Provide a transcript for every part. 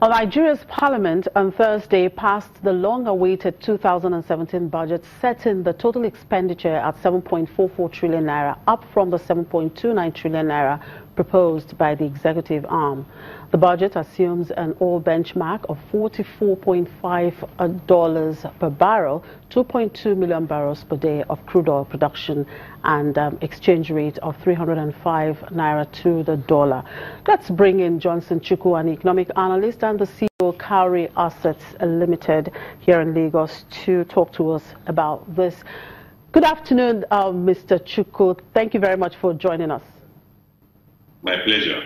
Well, Nigeria's parliament on Thursday passed the long-awaited 2017 budget, setting the total expenditure at 7.44 trillion naira, up from the 7.29 trillion naira proposed by the executive arm. The budget assumes an oil benchmark of $44.5 per barrel, 2.2 million barrels per day of crude oil production, and exchange rate of 305 naira to the dollar. Let's bring in Johnson Chukwu, an economic analyst and the CEO Cowrie Assets Limited here in Lagos, to talk to us about this. Good afternoon, Mr. Chukwu. Thank you very much for joining us. My pleasure.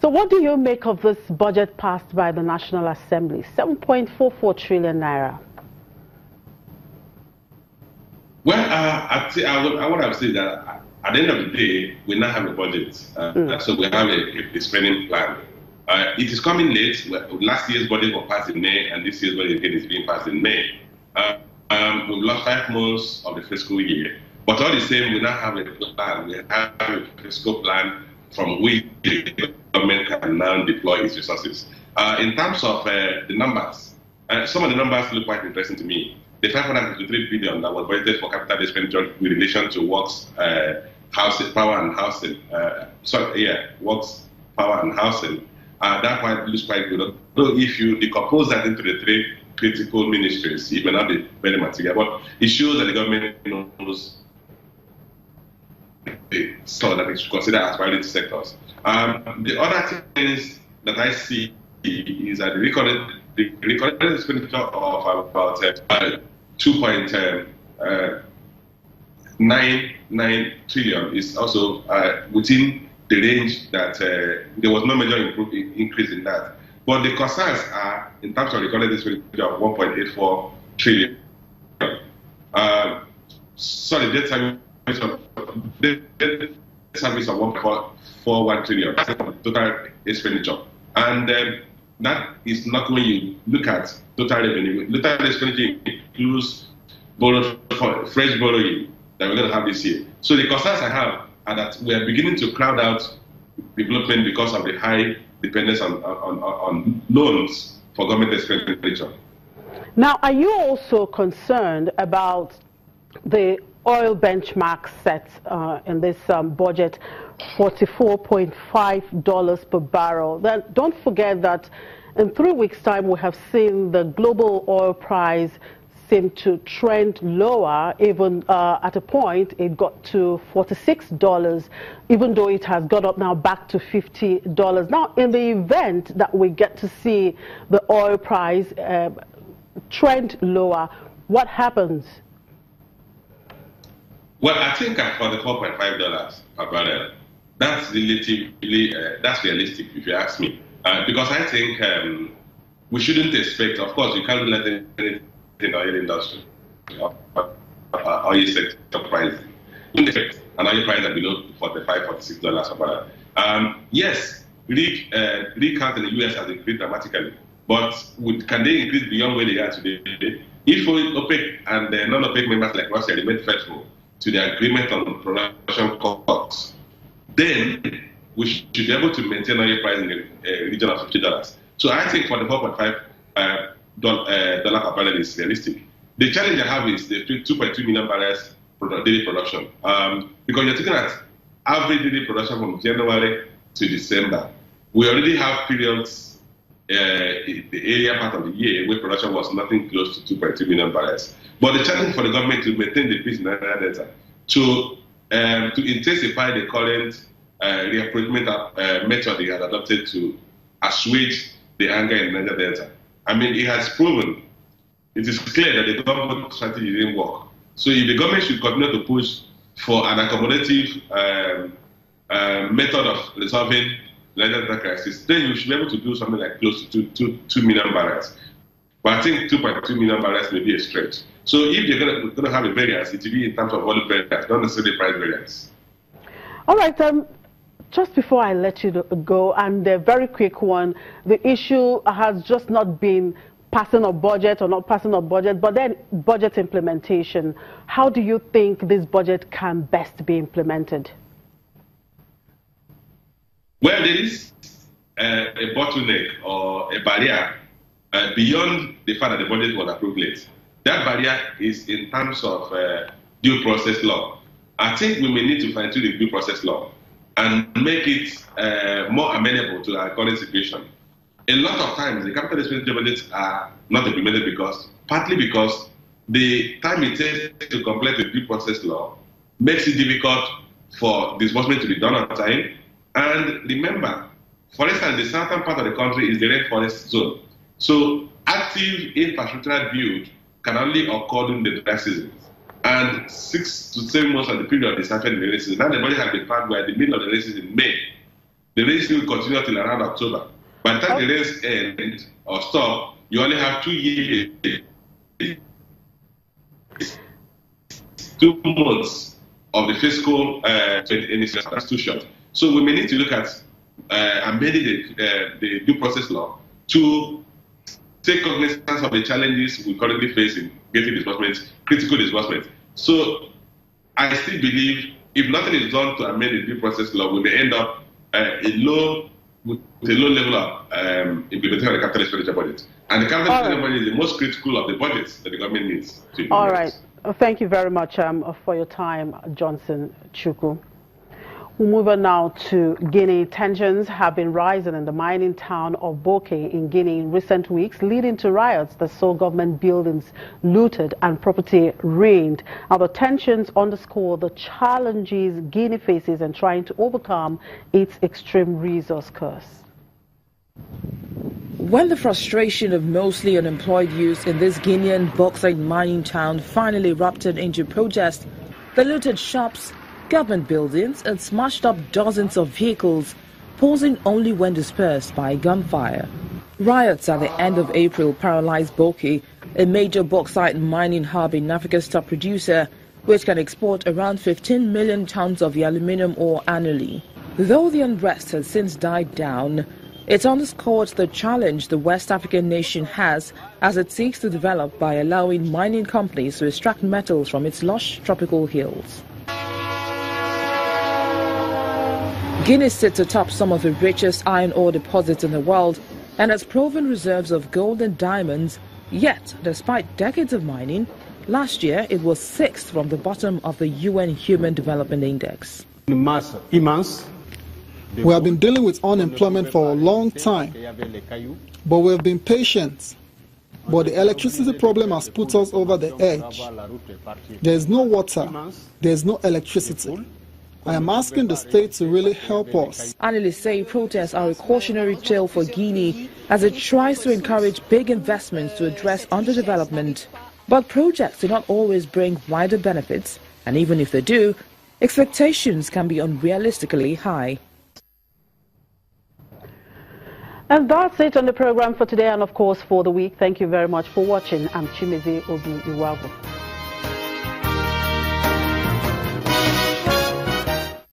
So what do you make of this budget passed by the National Assembly, 7.44 trillion naira? Well, what I would say that at the end of the day, we now have a budget. So we have a spending plan. It is coming late. Last year's budget was passed in May, and this year's budget again is being passed in May. We've lost 5 months of the fiscal year. But all the same, we now have a plan. We have a fiscal plan from which the government can now deploy its resources. In terms of the numbers, some of the numbers look quite interesting to me. The 553 billion that was budgeted for capital expenditure with relation to works, housing, power and housing. Works, power and housing. That looks quite good. Though if you decompose that into the 3 critical ministries, it may not be very material, but it shows that the government knows so that it should consider as priority sectors. The other things that I see is that the recorded expenditure of about 2.99 trillion is also within the range that there was no major increase in that. But the concerns are in terms of recorded expenditure of 1.84 trillion. Sorry, debt service of 1.41 trillion total expenditure, and that is not when you look at total revenue. Total expenditure includes fresh borrowing that we're going to have this year. So the concerns I have are that we are beginning to crowd out development because of the high dependence on loans for government expenditure. Now, are you also concerned about the oil benchmark set in this budget, $44.5 per barrel? Then don't forget that in 3 weeks' time we have seen the global oil price seem to trend lower. Even at a point it got to $46, even though it has got up now back to $50. Now, in the event that we get to see the oil price trend lower, what happens? Well, I think for the $4.5 per barrel, that's relatively that's realistic, if you ask me, because I think we shouldn't expect. Of course, you can't do anything in the oil industry, oil sector price. You don't expect an oil price at below $45, $46 per barrel. Yes, rig count in the US has increased dramatically, but can they increase beyond where they are today? If OPEC and the non-OPEC members like Russia remain faithful to the agreement on production costs, then we should be able to maintain oil price in the region of $50. So I think for the $4.5 dollar per barrel is realistic. The challenge I have is the 2.2 million barrels daily production, because you're looking at average daily production from January to December. We already have periods in the area part of the year where production was nothing close to 2.2 million barrels. But the challenge for the government to maintain the peace in Nigeria Delta, to intensify the current reapportionment method they had adopted to assuage the anger in Nigeria Delta. I mean, it has proven, it is clear that the government strategy didn't work. So if the government should continue to push for an accommodative method of resolving the Nigeria Delta crisis, then you should be able to do something like close to 2 million barrels. But I think 2.2 million barrels may be a stretch. So if you're going to have a variance, it will be in terms of volume variance, not necessarily price variance. All right. Just before I let you go, and a very quick one, the issue has just not been passing a budget or not passing a budget, but then budget implementation. How do you think this budget can best be implemented? Well, there is a bottleneck or a barrier beyond the fact that the budget was approved late. That barrier is in terms of due process law. I think we may need to fine-tune the due process law and make it more amenable to our current situation. A lot of times, the capital expenditure budgets are not implemented partly because the time it takes to complete the due process law makes it difficult for disbursement to be done on time. And remember, for instance, the southern part of the country is the rainforest zone. So active infrastructural build can only occur during the dry season. And 6 to 7 months of the period is actually the rainy season. Now the budget has been planned by the middle of the rainy season in May. The rainy season will continue till around October. By the time the rains end or stop, you only have 2 years, 2 months of the fiscal that's too short. So we may need to look at amending the due process law to take cognizance of the challenges we currently face in getting disbursements, critical disbursements. So I still believe if nothing is done to amend the due process law, we may end up with a low level of implementation of the capital expenditure budget. And the capital expenditure budget is the most critical of the budgets that the government needs to implement. All right. Thank you very much for your time, Johnson Chukwu. We'll move on now to Guinea. Tensions have been rising in the mining town of Boke in Guinea in recent weeks, leading to riots that saw government buildings looted and property ruined. Now, the tensions underscore the challenges Guinea faces in trying to overcome its extreme resource curse. When the frustration of mostly unemployed youth in this Guinean bauxite mining town finally erupted into protest, they looted shops, government buildings and smashed up dozens of vehicles, pausing only when dispersed by gunfire. Riots at the end of April paralyzed Boke, a major bauxite mining hub in Africa's top producer, which can export around 15 million tons of the aluminium ore annually. Though the unrest has since died down, it underscored the challenge the West African nation has as it seeks to develop by allowing mining companies to extract metals from its lush tropical hills. Guinea sits atop some of the richest iron ore deposits in the world and has proven reserves of gold and diamonds, yet, despite decades of mining, last year it was 6th from the bottom of the UN Human Development Index. We have been dealing with unemployment for a long time, but we have been patient. But the electricity problem has put us over the edge. There is no water, there is no electricity. I am asking the state to really help us. Analysts say protests are a cautionary tale for Guinea as it tries to encourage big investments to address underdevelopment. But projects do not always bring wider benefits, and even if they do, expectations can be unrealistically high. And that's it on the program for today and, of course, for the week. Thank you very much for watching. I'm Chimeze Obi Iwago.